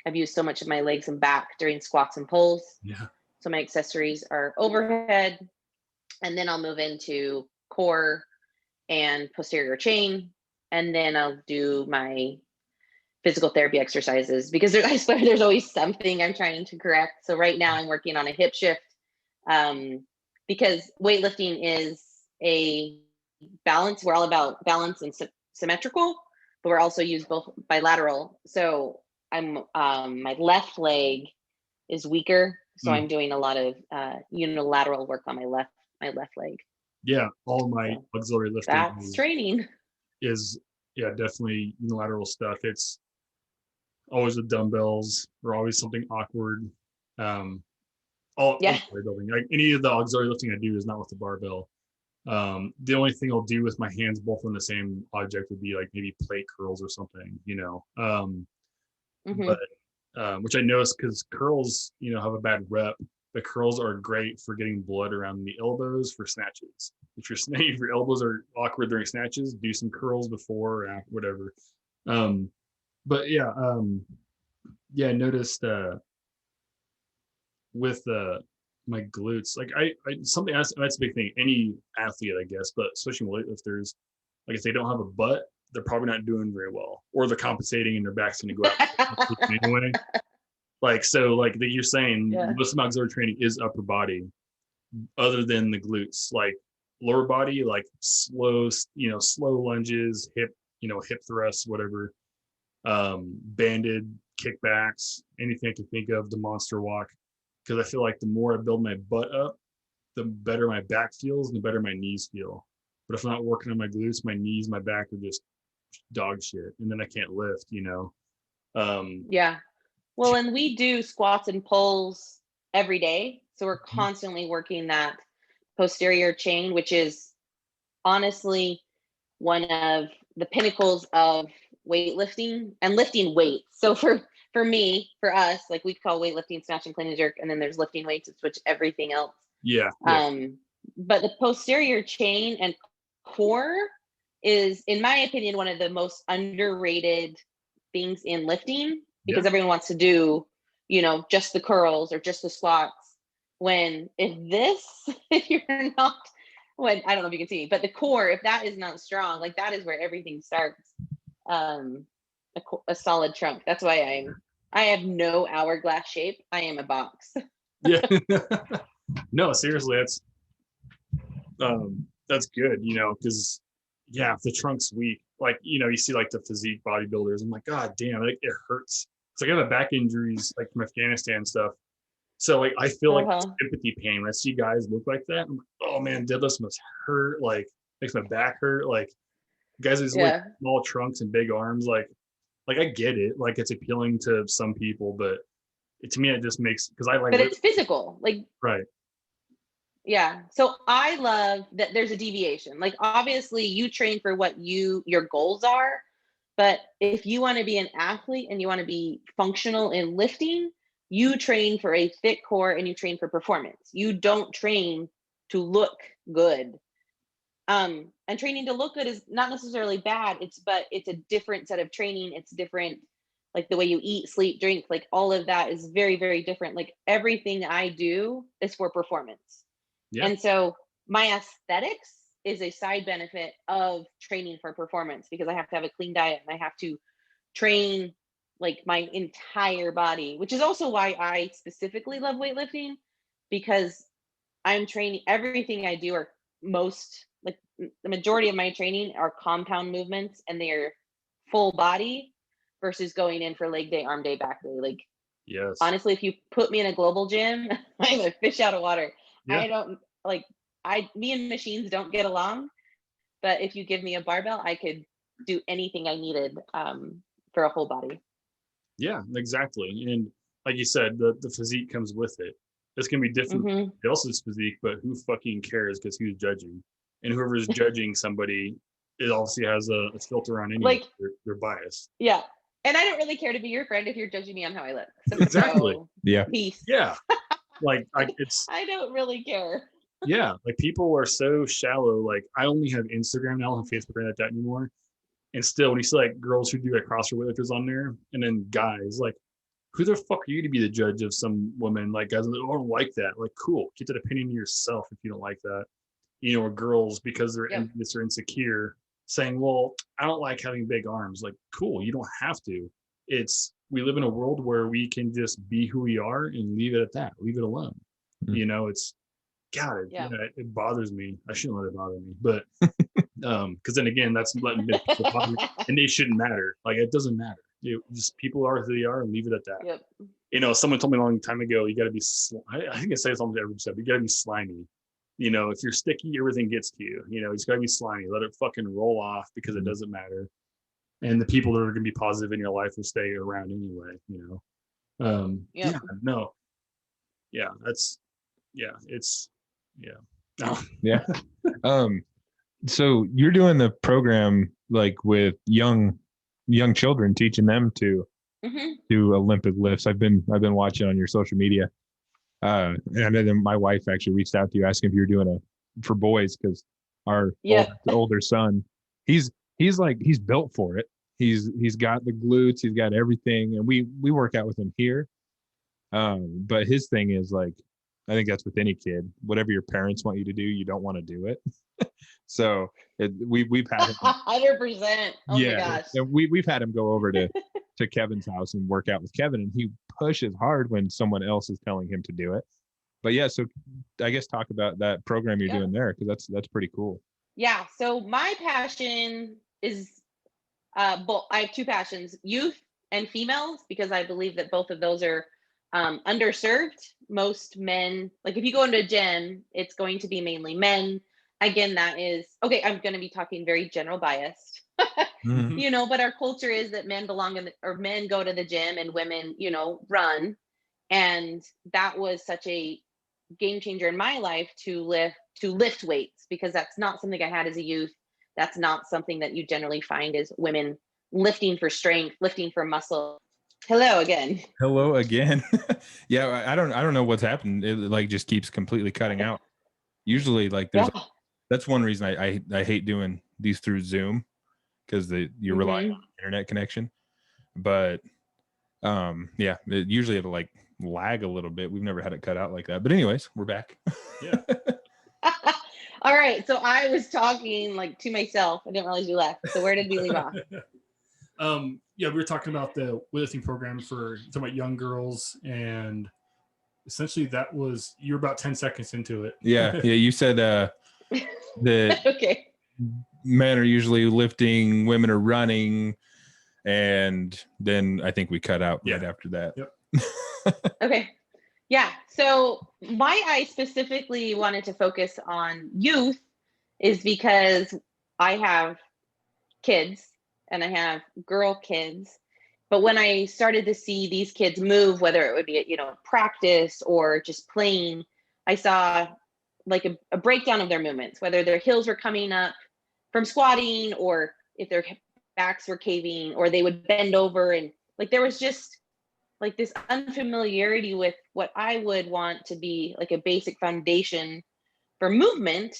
I've used so much of my legs and back during squats and pulls. Yeah. So my accessories are overhead. And then I'll move into core and posterior chain. And then I'll do my physical therapy exercises because I swear there's always something I'm trying to correct. So right now I'm working on a hip shift because weightlifting is a balance. We're all about balance and symmetrical, but we're also used both bilateral. So I'm my left leg is weaker. So I'm doing a lot of unilateral work on my left leg. Yeah, all my auxiliary lifting. That's training. Is definitely unilateral stuff. It's always the dumbbells or always something awkward. All building. Like any of the auxiliary lifting I do is not with the barbell. The only thing I'll do with my hands both on the same object would be like maybe plate curls or something, but which I noticed because curls, have a bad rep. The curls are great for getting blood around the elbows for snatches. If your elbows are awkward during snatches, do some curls before or after, whatever. But I noticed with my glutes, like I something that's a big thing. Any athlete, I guess, but especially weightlifters, like if they don't have a butt, they're probably not doing very well, or they're compensating and their back's going to go out anyway. Like, so like that you're saying, most of my auxiliary training is upper body, other than the glutes. Like lower body, like slow lunges, hip thrusts, whatever, banded kickbacks, anything I can think of, the monster walk. Because I feel like the more I build my butt up, the better my back feels and the better my knees feel. But if I'm not working on my glutes, my knees, my back are just dog shit, and then I can't lift. Well, and we do squats and pulls every day. So we're constantly working that posterior chain, which is honestly one of the pinnacles of weightlifting and lifting weights. So for us, like we call weightlifting snatch and clean and jerk, and then there's lifting weights, which everything else. Yeah. But the posterior chain and core is, in my opinion, one of the most underrated things in lifting, because everyone wants to do, just the curls or just the squats. When if you're not, I don't know if you can see, but the core, if that is not strong, like that is where everything starts. A solid trunk. That's why I have no hourglass shape. I am a box. Yeah. No, seriously, that's good, because if the trunk's weak, like, you see like the physique bodybuilders, I'm like, God damn, it hurts. It's like I have back injuries like from Afghanistan stuff. So like I feel like sympathy pain when I see guys look like that. I'm like, oh man, deadlifts must hurt, like makes my back hurt. Like guys with like small trunks and big arms, like I get it, like it's appealing to some people, but to me it just makes, because I like, but it's physical, like, right. Yeah. So I love that there's a deviation. Like obviously you train for what your goals are, but if you want to be an athlete and you want to be functional in lifting, you train for a fit core and you train for performance. You don't train to look good. And training to look good is not necessarily bad. But it's a different set of training. It's different, like the way you eat, sleep, drink, like all of that is very, very different. Like everything I do is for performance. Yeah. And so my aesthetics is a side benefit of training for performance, because I have to have a clean diet and I have to train like my entire body, which is also why I specifically love weightlifting, because I'm training, everything I do, or like the majority of my training are compound movements, and they're full body versus going in for leg day, arm day, back day. Like, yes, honestly, if you put me in a global gym, I'm a fish out of water. Yeah. I don't like, me and machines don't get along, but if you give me a barbell, I could do anything I needed for a whole body. Yeah, exactly. And like you said, the physique comes with it. It's going to be different from somebody else's physique, but who fucking cares, because who's judging? And whoever's judging somebody, it obviously has a filter on anyway. Like, they're biased. Yeah. And I don't really care to be your friend if you're judging me on how I look. So, exactly. Yeah. Peace. Yeah. Like I don't really care. Yeah. Like people are so shallow. Like I only have Instagram now, I don't have Facebook like that anymore. And still, when you see like girls who do like CrossFit weightlifters on there, and then guys, like, who the fuck are you to be the judge of some woman? Like guys, I don't like that. Like, cool, keep that opinion to yourself if you don't like that. Or girls, because they're envious or insecure, saying, well, I don't like having big arms. Like, cool, you don't have to. We live in a world where we can just be who we are and leave it at that. Leave it alone. Mm-hmm. It's, God, it bothers me. I shouldn't let it bother me, but because then again, that's letting people bother me, and they shouldn't matter. Like, it doesn't matter. Just people are who they are, and leave it at that. Yep. Someone told me a long time ago, you got to be. I think I say this almost every step. You got to be slimy. If you're sticky, everything gets to you. It's got to be slimy. Let it fucking roll off, because it doesn't matter. And the people that are going to be positive in your life will stay around anyway. Yeah. No. Yeah. That's. Yeah. It's. Yeah. No. Yeah. So you're doing the program like with young children, teaching them to do Olympic lifts. I've been watching on your social media. And then my wife actually reached out to you asking if you were doing for boys, because our older son, he's built for it. He's got the glutes, he's got everything, and we work out with him here. But his thing is, like, I think that's with any kid, whatever your parents want you to do, you don't want to do it. So we've had him 100%. Oh my gosh. And we've had him go over to Kevin's house and work out with Kevin, and he pushes hard when someone else is telling him to do it. But yeah, so I guess talk about that program you're doing there, because that's pretty cool. Yeah. So my passion is both. I have two passions: youth and females, because I believe that both of those are underserved. Most men, like if you go into a gym, it's going to be mainly men. Again, that is okay. I'm going to be talking very general biased, but our culture is that men men go to the gym and women, run. And that was such a game changer in my life to lift weights, because that's not something I had as a youth. That's not something that you generally find as women lifting for strength, lifting for muscle. Hello again. Yeah, I don't know what's happened. It like just keeps completely cutting out. Usually, like there's That's one reason I hate doing these through Zoom, because you're relying on internet connection. But yeah, usually it'll like lag a little bit. We've never had it cut out like that. But anyways, we're back. Yeah. All right. So I was talking like to myself. I didn't realize you left. So where did we leave off? Yeah, we were talking about the weightlifting program for talking about young girls, and essentially that was, you're about 10 seconds into it. Yeah. You said that Okay. men are usually lifting, women are running, and then I think we cut out right after that. Yep. Okay. Yeah. So why I specifically wanted to focus on youth is because I have kids and I have girl kids. But when I started to see these kids move, whether it would be at, practice or just playing, I saw like a breakdown of their movements, whether their heels were coming up from squatting, or if their backs were caving, or they would bend over. And like, there was just like this unfamiliarity with what I would want to be like a basic foundation for movement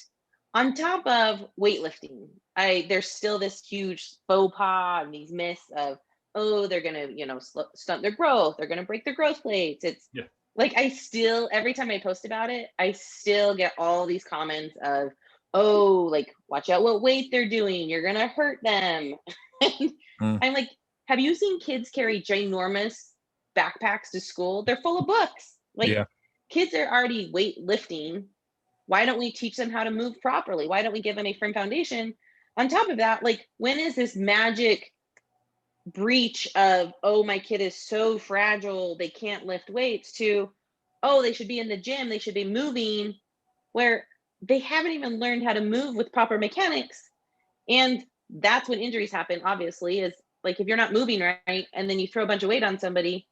on top of weightlifting. There's still this huge faux pas and these myths of, oh, they're gonna, stunt their growth, they're gonna break their growth plates. It's like, I still, every time I post about it, I still get all these comments of, oh, like, watch out what weight they're doing, you're gonna hurt them. I'm like, have you seen kids carry ginormous backpacks to school? They're full of books. Like, kids are already weightlifting. Why don't we teach them how to move properly? Why don't we give them a firm foundation? On top of that, like, when is this magic breach of, oh, my kid is so fragile, they can't lift weights, to, oh, they should be in the gym, they should be moving, where they haven't even learned how to move with proper mechanics. And that's when injuries happen, obviously, is like, if you're not moving right and then you throw a bunch of weight on somebody,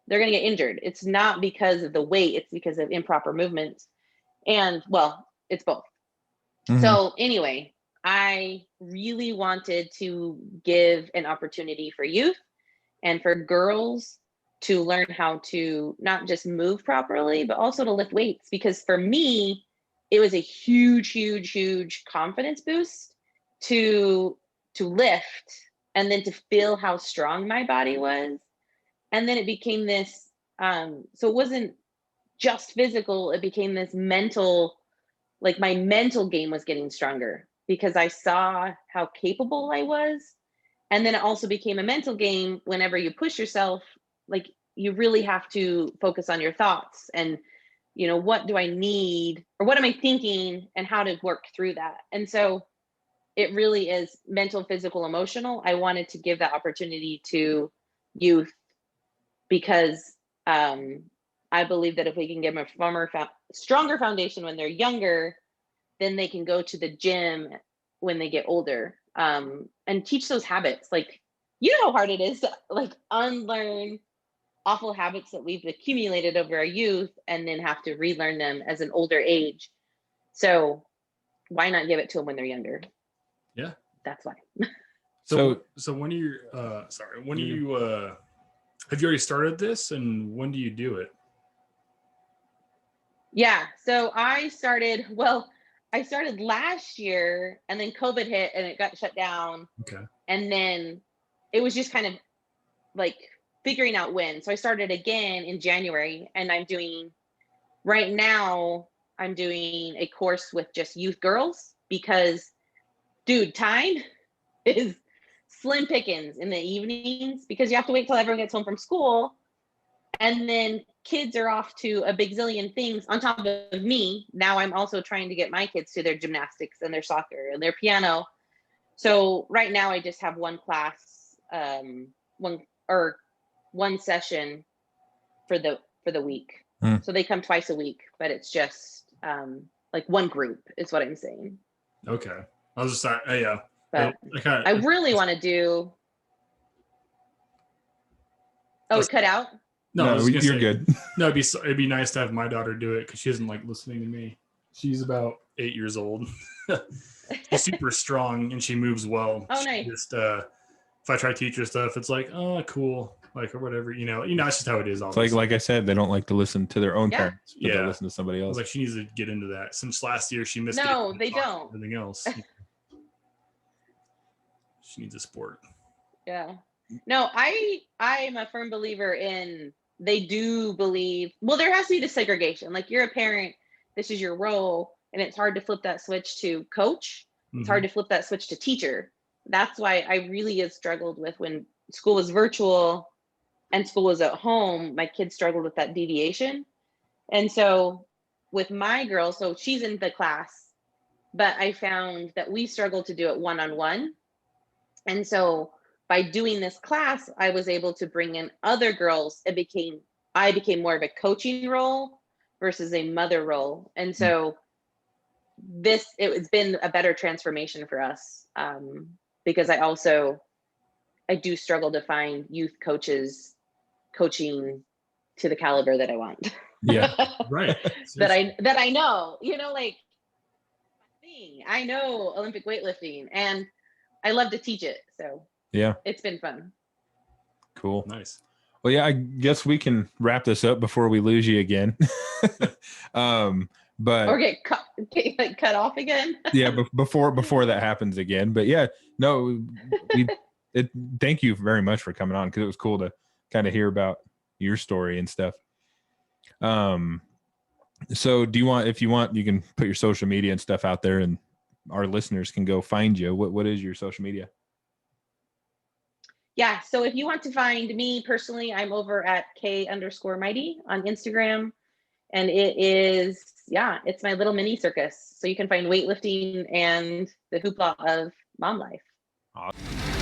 they're going to get injured. It's not because of the weight, it's because of improper movements. And well, it's both. So anyway, I really wanted to give an opportunity for youth and for girls to learn how to not just move properly, but also to lift weights. Because for me, it was a huge, huge, huge confidence boost to lift, and then to feel how strong my body was. And then it became this, so it wasn't just physical, it became this mental, like my mental game was getting stronger because I saw how capable I was. And then it also became a mental game. Whenever you push yourself, like, you really have to focus on your thoughts and, what do I need, or what am I thinking, and how to work through that. And so it really is mental, physical, emotional. I wanted to give that opportunity to youth because I believe that if we can give them a firmer, stronger foundation when they're younger, then they can go to the gym when they get older, and teach those habits. Like, how hard it is to like unlearn awful habits that we've accumulated over our youth and then have to relearn them as an older age. So why not give it to them when they're younger? Yeah, that's why. So when are you when do you have you already started this, and when do you do it? Yeah, so I started last year, and then COVID hit and it got shut down. Okay. And then it was just kind of like figuring out when. So I started again in January, and right now I'm doing a course with just youth girls because, dude, time is slim pickings in the evenings because you have to wait till everyone gets home from school. And then kids are off to a big zillion things on top of me. Now I'm also trying to get my kids to their gymnastics and their soccer and their piano. So right now I just have one class, one session for the week. So they come twice a week, but it's just like one group is what I'm saying. Okay. I was just yeah. But I really want to do. Oh, it cut out? No, you're good. No, it'd be nice to have my daughter do it because she doesn't like listening to me. She's about 8 years old. She's super strong and she moves well. Oh, nice. Just if I try to teach her stuff, it's like, oh, cool. like, or whatever, that's just how it is. It's like I said, they don't like to listen to their own Yeah. parents, but Yeah. they listen to somebody I was else. like, she needs to get into that. Since last year, she missed. No, it they don't. everything else. She needs a sport. Yeah. No, I'm a firm believer in, they do believe, well, there has to be the segregation. Like, you're a parent, this is your role, and it's hard to flip that switch to coach. It's hard to flip that switch to teacher. That's why I really have struggled with, when school was virtual and school was at home, my kids struggled with that deviation. And so with my girl, so she's in the class, but I found that we struggled to do it one-on-one. And so by doing this class, I was able to bring in other girls. I became more of a coaching role versus a mother role. And so it's been a better transformation for us, because I do struggle to find youth coaches coaching to the caliber that I want. Yeah. Right. that I know, like, I know Olympic weightlifting and I love to teach it. So yeah, it's been fun. Cool. Nice. Well, yeah, I guess we can wrap this up before we lose you again. But or get cut off again. Yeah, before that happens again. But yeah, no, thank you very much for coming on, because it was cool to kind of hear about your story and stuff. So if you want, you can put your social media and stuff out there, and our listeners can go find you. What is your social media? Yeah. So if you want to find me personally, I'm over at K_Mighty on Instagram. And it's my little mini circus. So you can find weightlifting and the hoopla of mom life. Awesome.